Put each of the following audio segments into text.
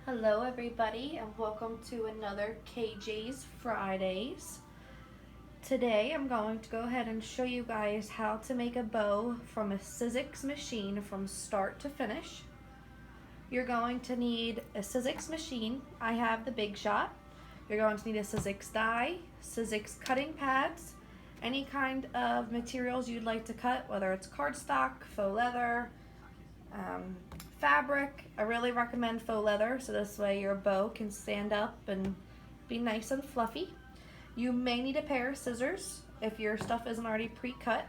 Hello everybody and welcome to another KayJay's Fridays. Today I'm going to go ahead and show you guys how to make a bow from a Sizzix machine from start to finish. You're going to need a Sizzix machine. I have the Big Shot. You're going to need a Sizzix die, Sizzix cutting pads, any kind of materials you'd like to cut, whether it's cardstock, faux leather, fabric. I really recommend faux leather, so this way your bow can stand up and be nice and fluffy. You may need a pair of scissors if your stuff isn't already pre-cut,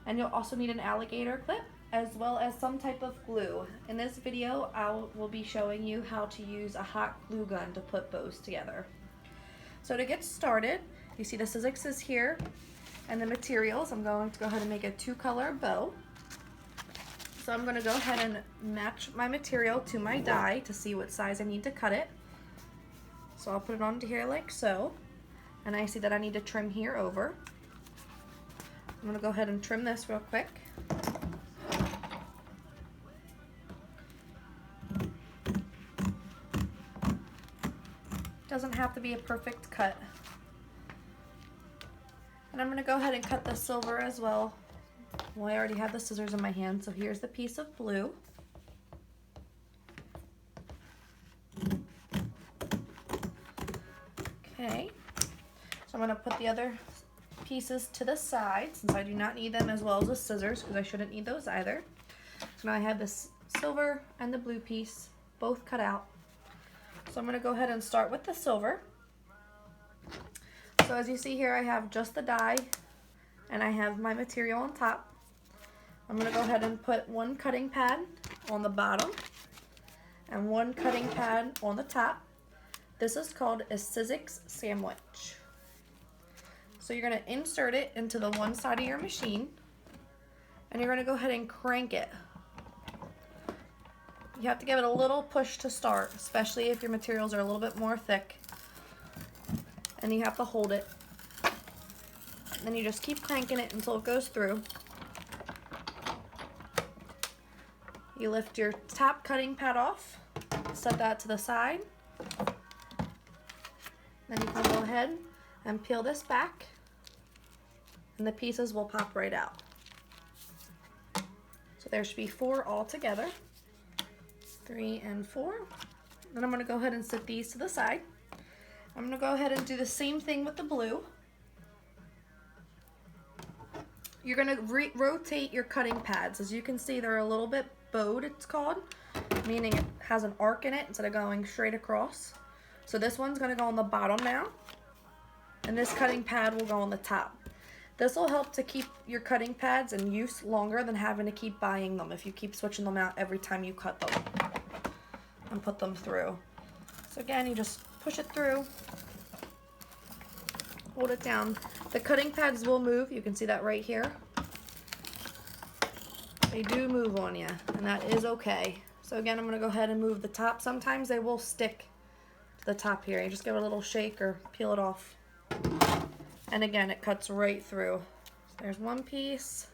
and you'll also need an alligator clip as well as some type of glue. In this video I will be showing you how to use a hot glue gun to put bows together. So to get started, you see the Sizzix is here and the materials. I'm going to go ahead and make a 2-color bow. So I'm going to go ahead and match my material to my die to see what size I need to cut it. So I'll put it onto here like so. And I see that I need to trim here over. I'm going to go ahead and trim this real quick. Doesn't have to be a perfect cut. And I'm going to go ahead and cut the silver as well. Well, I already have the scissors in my hand, so here's the piece of blue. Okay, so I'm going to put the other pieces to the side since I do not need them, as well as the scissors because I shouldn't need those either. So now I have this silver and the blue piece both cut out. So I'm going to go ahead and start with the silver. So as you see here, I have just the die and I have my material on top. I'm going to go ahead and put one cutting pad on the bottom and one cutting pad on the top. This is called a Sizzix Sandwich. So you're going to insert it into the one side of your machine and you're going to go ahead and crank it. You have to give it a little push to start, especially if your materials are a little bit more thick, and you have to hold it. And then you just keep cranking it until it goes through. You lift your top cutting pad off, set that to the side. Then you can go ahead and peel this back and the pieces will pop right out. So there should be 4 all together, 3 and 4. Then I'm going to go ahead and set these to the side. I'm going to go ahead and do the same thing with the blue. You're going to rotate your cutting pads. As you can see, they're a little bit bowed, it's called, meaning it has an arc in it instead of going straight across. So this one's going to go on the bottom now, and this cutting pad will go on the top. This will help to keep your cutting pads in use longer than having to keep buying them if you keep switching them out every time you cut them and put them through. So again, you just push it through, hold it down. The cutting pads will move. You can see that right here. They do move on you, and that is okay. So again, I'm going to go ahead and move the top. Sometimes they will stick to the top here. You just give it a little shake or peel it off. And again, it cuts right through. So there's one piece,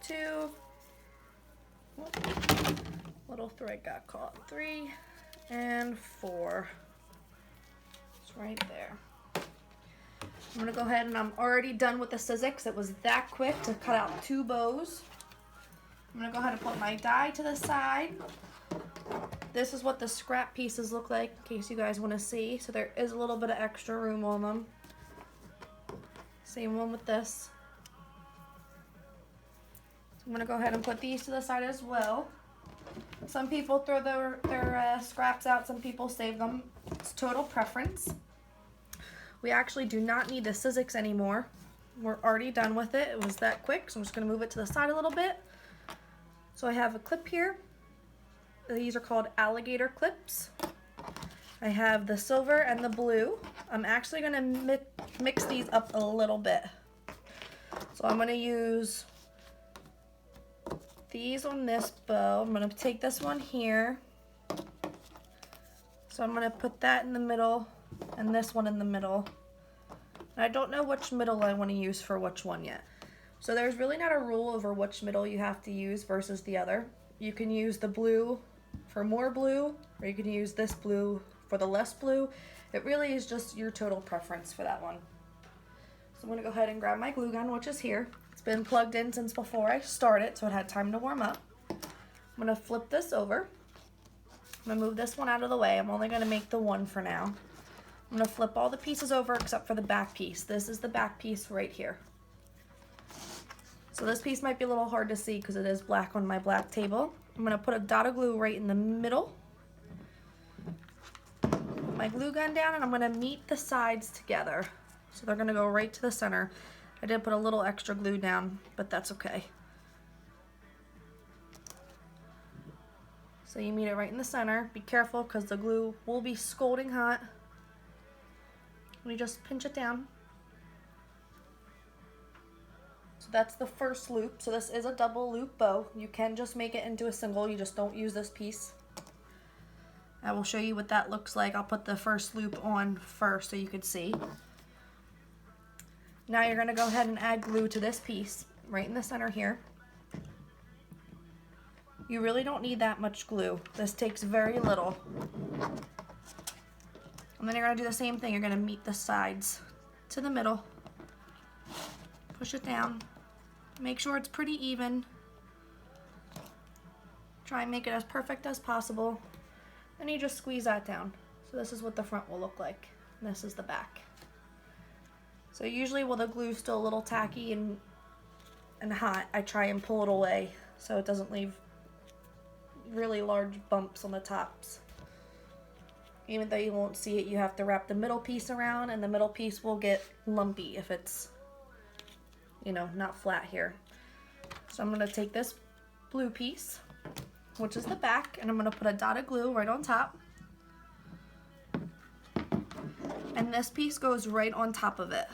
2, little thread got caught, 3 and 4. It's right there. I'm going to go ahead and I'm already done with the Sizzix. It was that quick to cut out 2 bows. I'm going to go ahead and put my die to the side. This is what the scrap pieces look like in case you guys want to see. So there is a little bit of extra room on them. Same one with this. So I'm going to go ahead and put these to the side as well. Some people throw their scraps out, some people save them. It's total preference. We actually do not need the Sizzix anymore. We're already done with it. It was that quick, so I'm just going to move it to the side a little bit. So I have a clip here. These are called Alligator Clips. I have the silver and the blue. I'm actually going to mix these up a little bit. So I'm going to use these on this bow. I'm going to take this one here. So I'm going to put that in the middle and this one in the middle. And I don't know which middle I want to use for which one yet. So there's really not a rule over which middle you have to use versus the other. You can use the blue for more blue, or you can use this blue for the less blue. It really is just your total preference for that one. So I'm gonna go ahead and grab my glue gun, which is here. It's been plugged in since before I started, so it had time to warm up. I'm gonna flip this over. I'm gonna move this one out of the way. I'm only gonna make the one for now. I'm gonna flip all the pieces over except for the back piece. This is the back piece right here. So this piece might be a little hard to see because it is black on my black table. I'm gonna put a dot of glue right in the middle. Put my glue gun down and I'm gonna meet the sides together. So they're gonna go right to the center. I did put a little extra glue down, but that's okay. So you meet it right in the center. Be careful because the glue will be scalding hot. We just pinch it down. So that's the first loop. So this is a double loop bow. You can just make it into a single, you just don't use this piece. I will show you what that looks like. I'll put the first loop on first so you can see. Now you're gonna go ahead and add glue to this piece right in the center here. You really don't need that much glue. This takes very little. And then you're gonna do the same thing. You're gonna meet the sides to the middle. Push it down. Make sure it's pretty even. Try and make it as perfect as possible. And you just squeeze that down. So this is what the front will look like. And this is the back. So usually while the glue's still a little tacky and hot, I try and pull it away so it doesn't leave really large bumps on the tops. Even though you won't see it, you have to wrap the middle piece around, and the middle piece will get lumpy if it's, you know, not flat here. So I'm gonna take this blue piece, which is the back, and I'm gonna put a dot of glue right on top. And this piece goes right on top of it.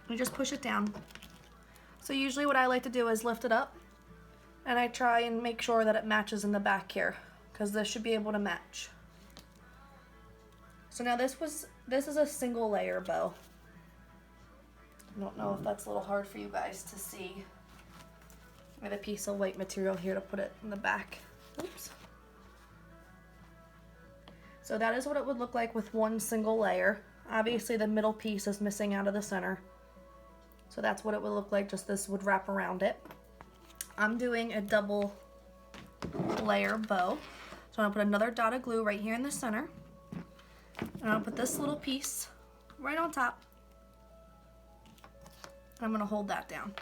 You just push it down. So usually what I like to do is lift it up, and I try and make sure that it matches in the back here, because this should be able to match. So now this is a single layer bow. I don't know if that's a little hard for you guys to see. I have a piece of white material here to put it in the back. Oops. So that is what it would look like with one single layer. Obviously the middle piece is missing out of the center. So that's what it would look like, just this would wrap around it. I'm doing a double layer bow. So I'm gonna put another dot of glue right here in the center. And I'll put this little piece right on top. And I'm gonna hold that down.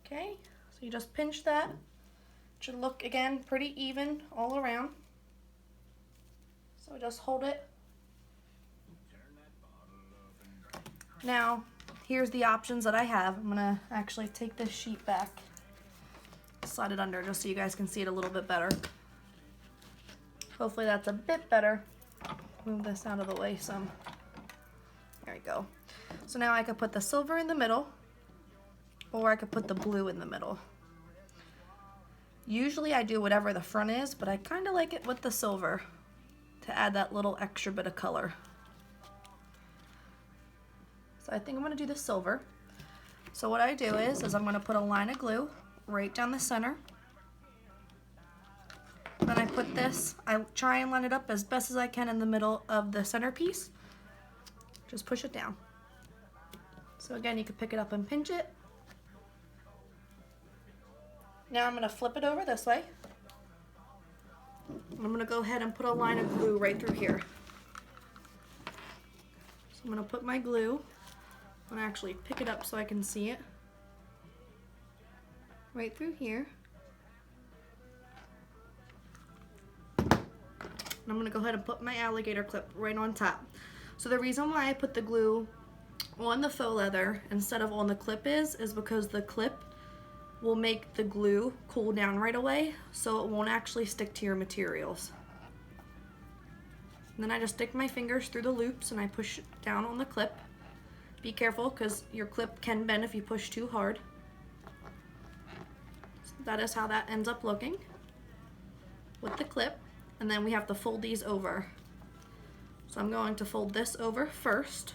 Okay, so you just pinch that. It should look, again, pretty even all around. So just hold it. Now, here's the options that I have. I'm gonna actually take this sheet back, slide it under just so you guys can see it a little bit better. Hopefully that's a bit better. Move this out of the way some. There we go. So now I could put the silver in the middle, or I could put the blue in the middle. Usually I do whatever the front is, but I kind of like it with the silver to add that little extra bit of color. So I think I'm gonna do the silver. So what I do is I'm gonna put a line of glue right down the center. Then I put this, I try and line it up as best as I can in the middle of the centerpiece. Just push it down. So again, you can pick it up and pinch it. Now I'm gonna flip it over this way. I'm gonna go ahead and put a line of glue right through here. So I'm gonna put my glue, I'm gonna actually pick it up so I can see it. Right through here. And I'm gonna go ahead and put my alligator clip right on top. So the reason why I put the glue on the faux leather instead of on the clip is because the clip will make the glue cool down right away, so it won't actually stick to your materials. And then I just stick my fingers through the loops and I push down on the clip. Be careful because your clip can bend if you push too hard. So that is how that ends up looking with the clip. And then we have to fold these over. So I'm going to fold this over first.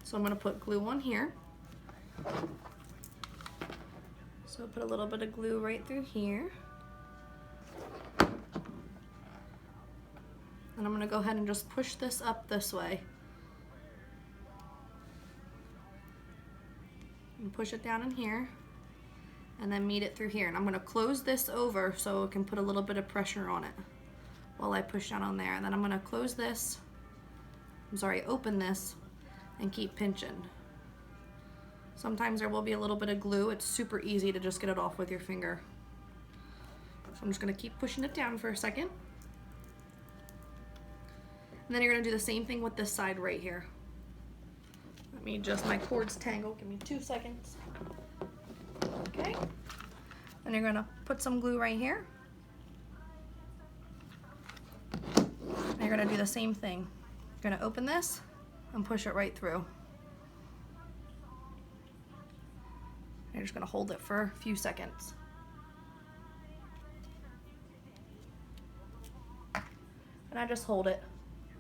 So I'm going to put glue on here. So put a little bit of glue right through here. And I'm gonna go ahead and just push this up this way. And push it down in here. And then meet it through here. And I'm gonna close this over so it can put a little bit of pressure on it while I push down on there. And then I'm gonna close this, open this, and keep pinching. Sometimes there will be a little bit of glue. It's super easy to just get it off with your finger. So I'm just gonna keep pushing it down for a second. And then you're gonna do the same thing with this side right here. Let me adjust my cords tangle, give me 2 seconds. Okay, and you're gonna put some glue right here. And you're gonna do the same thing. You're gonna open this and push it right through. And you're just gonna hold it for a few seconds. And I just hold it.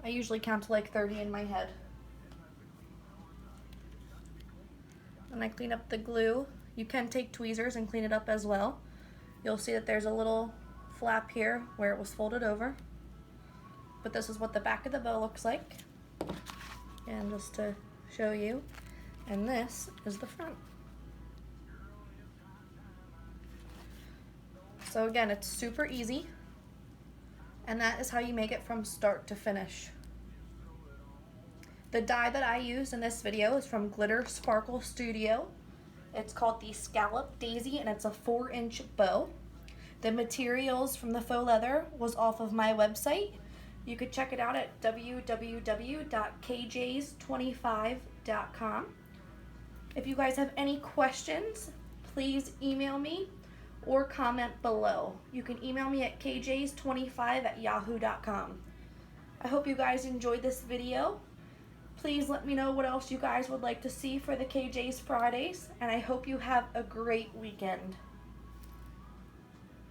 I usually count to like 30 in my head. And I clean up the glue. You can take tweezers and clean it up as well. You'll see that there's a little flap here where it was folded over. But this is what the back of the bow looks like. And just to show you. And this is the front. So again, it's super easy. And that is how you make it from start to finish. The die that I used in this video is from Glitter Sparkle Studio. It's called the Scalloped Daisy and it's a 4-inch bow. The materials from the faux leather was off of my website. You could check it out at www.kjays25.com. If you guys have any questions, please email me or comment below. You can email me at kjays25@yahoo.com. I hope you guys enjoyed this video. Please let me know what else you guys would like to see for the KJ's Fridays, and I hope you have a great weekend.